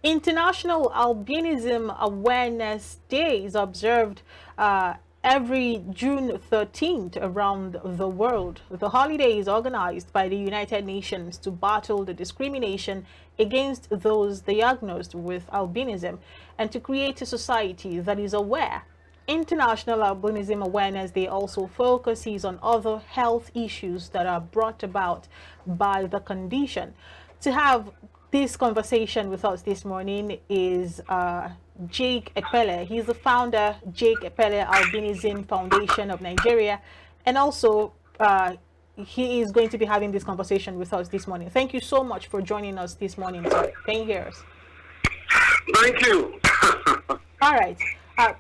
International Albinism Awareness Day is observed every June 13th around the world. The holiday is organized by the United Nations to battle the discrimination against those diagnosed with albinism and to create a society that is aware. International Albinism Awareness Day also focuses on other health issues that are brought about by the condition. To have this conversation with us this morning is Jake Ekpele. He's the founder, Jake Ekpele Albinism Foundation of Nigeria, and also he is going to be having this conversation with us this morning. Thank you so much for joining us this morning, sir. Can you hear us? Thank you. All right.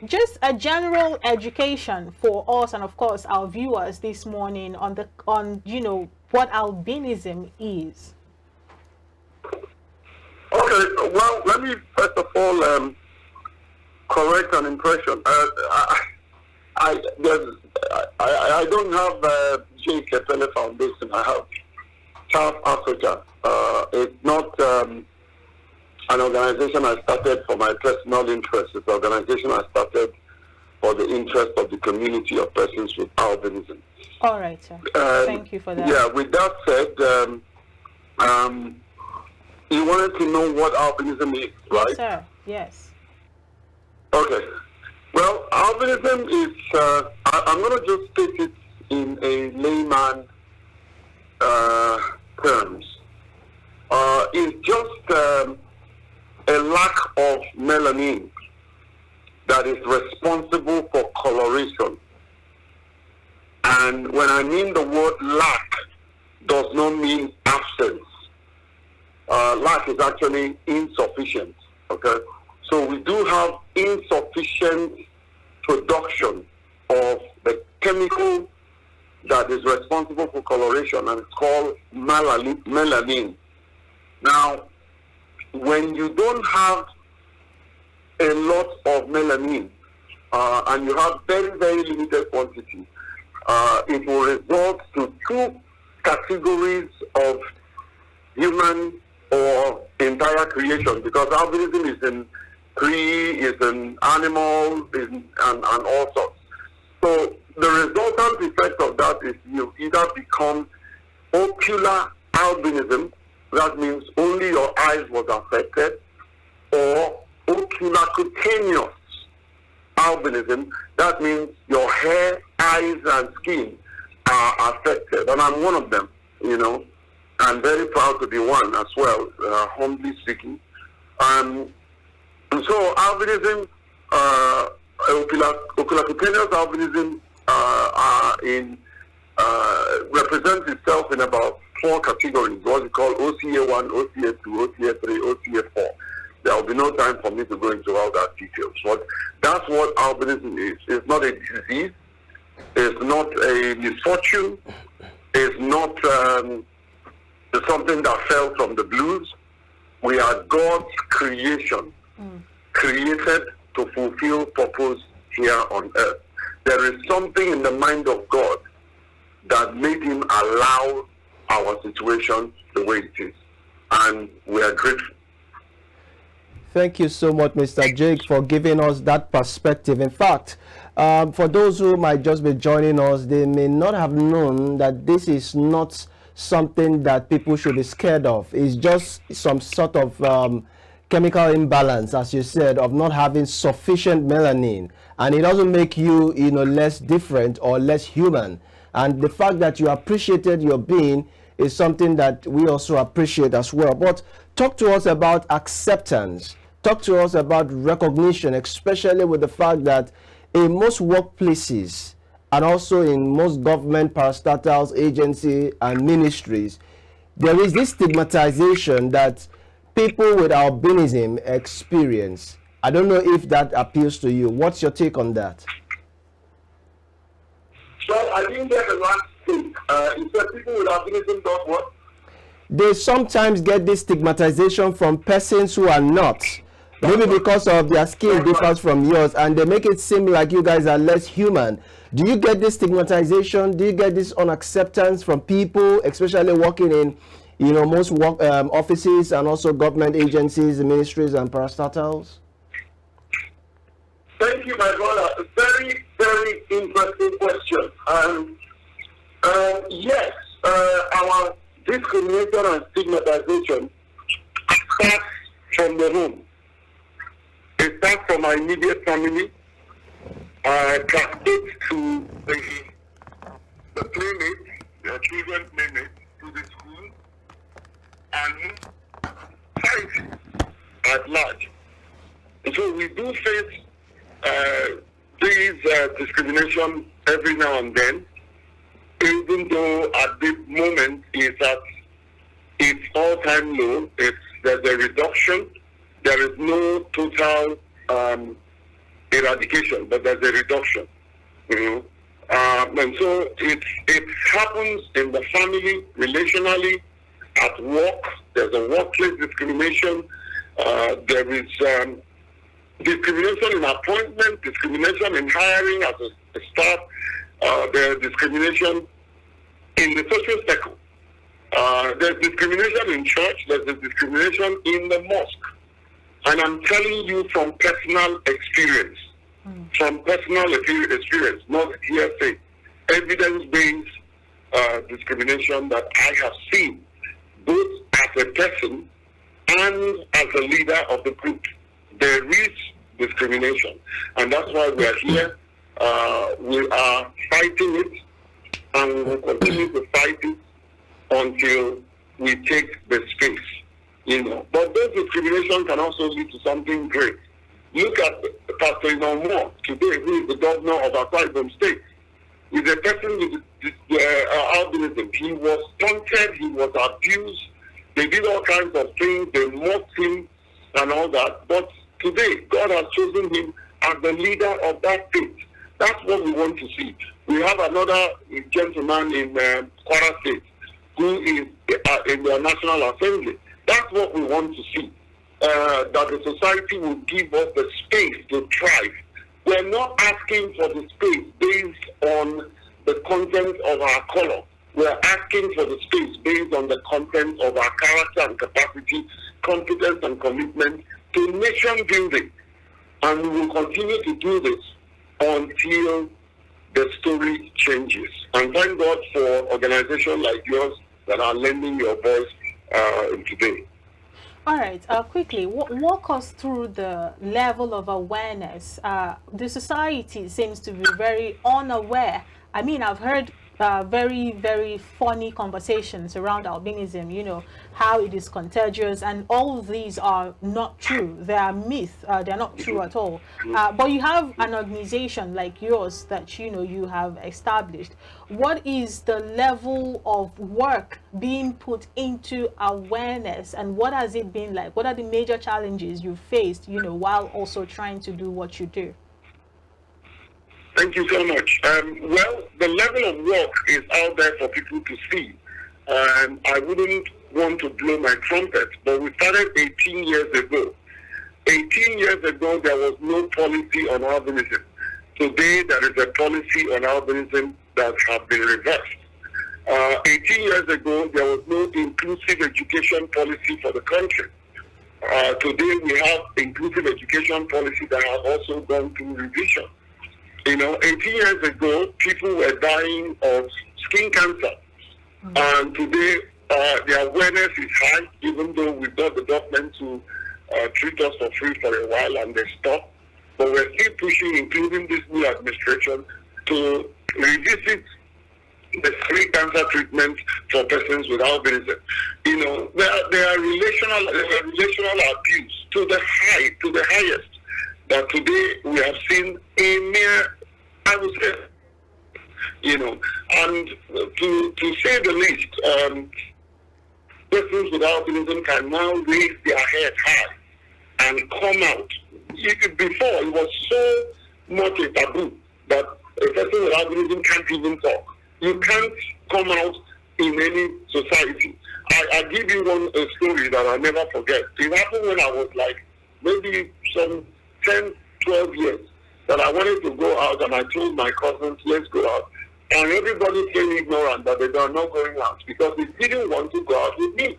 Just a general education for us and of course our viewers this morning on what albinism is. Okay, well, let me first of all correct an impression. I don't have Jake Ekpele Foundation. I have South Africa. It's not an organization I started for my personal interest. It's an organization I started for the interest of the community of persons with albinism. All right, sir. Thank you for that. Yeah, with that said, you wanted to know what albinism is, right? Yes, sir. Yes. Okay. Well, albinism is, I'm going to just state it in a layman terms. It's just a lack of melanin that is responsible for coloration. And when I mean the word lack, does not mean absence. Lack is actually insufficient, okay? So we do have insufficient production of the chemical that is responsible for coloration, and it's called melanin. Now, when you don't have a lot of melanin, and you have very, very limited quantity, it will result to two categories of human or entire creation, because albinism is in tree, is in animal, and all sorts. So the resultant effect of that is you either become ocular albinism, that means only your eyes was affected, or ocular cutaneous albinism, that means your hair, eyes, and skin are affected. And I'm one of them, you know. I'm very proud to be one as well, humbly speaking. And so albinism, ocular cutaneous albinism represents itself in about 4 categories, what we call OCA1, OCA2, OCA3, OCA4. There will be no time for me to go into all that details. But that's what albinism is. It's not a disease. It's not a misfortune. It's not something that fell from the blues. We are God's creation, created to fulfill purpose here on earth. There is something in the mind of God that made him allow our situation the way it is. And we are grateful. Thank you so much, Mr. Jake, for giving us that perspective. In fact, for those who might just be joining us, they may not have known that this is not something that people should be scared of. It's just some sort of chemical imbalance, as you said, of not having sufficient melanin. And it doesn't make you, less different or less human. And the fact that you appreciated your being is something that we also appreciate as well. But talk to us about acceptance. Talk to us about recognition, especially with the fact that in most workplaces and also in most government parastatals, agencies, and ministries, there is this stigmatization that people with albinism experience. I don't know if that appeals to you. What's your take on that? Well, I didn't get the last thing. You said people with albinism don't what? They sometimes get this stigmatization from persons who are not. Maybe because of their skin differs from yours, and they make it seem like you guys are less human. Do you get this stigmatization? Do you get this unacceptance from people, especially working most work offices and also government agencies, ministries, and parastatals? Thank you, my brother. Very, very interesting question. Yes, our discrimination and stigmatization starts from the home. It starts from our immediate family, cascades to the playmates, the children playmates, to the school, and society at large. And so we do face these discrimination every now and then, even though at this moment it's at its all-time low. There's a reduction. There is no total eradication, but there's a reduction. And so it happens in the family, relationally, at work. There's a workplace discrimination. There is discrimination in appointment, discrimination in hiring as a staff. There's discrimination in the social circle. There's discrimination in church. There's discrimination in the mosque. And I'm telling you from personal experience, not hearsay, evidence-based discrimination that I have seen, both as a person and as a leader of the group. There is discrimination, and that's why we are here. We are fighting it, and we will continue to fight it until we take the space. But those discrimination can also lead to something great. Look at Pastor Moore today, who is the governor of Akwa Ibom State. He's a person with albinism. He was taunted, he was abused. They did all kinds of things. They mocked him and all that. But today, God has chosen him as the leader of that state. That's what we want to see. We have another gentleman in Kwara State who is in the National Assembly. That's what we want to see. That the society will give us the space to thrive. We're not asking for the space based on the content of our color. We're asking for the space based on the content of our character and capacity, competence and commitment to nation building. And we will continue to do this until the story changes. And thank God for organizations like yours that are lending your voice today. All right, quickly, walk us through the level of awareness. The society seems to be very unaware. I mean, I've heard very, very funny conversations around albinism, how it is contagious, and all of these are not true. They are myths. They're not true at all. But you have an organization like yours that, you have established. What is the level of work being put into awareness, and what has it been like? What are the major challenges you faced, while also trying to do what you do? Thank you so much. Well, the level of work is out there for people to see. I wouldn't want to blow my trumpet, but we started 18 years ago. 18 years ago, there was no policy on albinism. Today, there is a policy on albinism that has been reversed. 18 years ago, there was no inclusive education policy for the country. Today, we have inclusive education policy that have also gone through revision. 18 years ago, people were dying of skin cancer. And today, the awareness is high, even though we got the government to treat us for free for a while and they stopped. But we're still pushing, including this new administration, to revisit the free cancer treatment for persons with albinism. There are relational abuse to the highest. That today we have seen a mere, I would say, and to say the least, persons with albinism can now raise their head high and come out. Before, it was so much a taboo that a person with albinism can't even talk. You can't come out in any society. I give you one story that I'll never forget. It happened when I was like maybe some 10, 12 years, that I wanted to go out, and I told my cousins, let's go out. And everybody came ignorant that they are not going out because they didn't want to go out with me.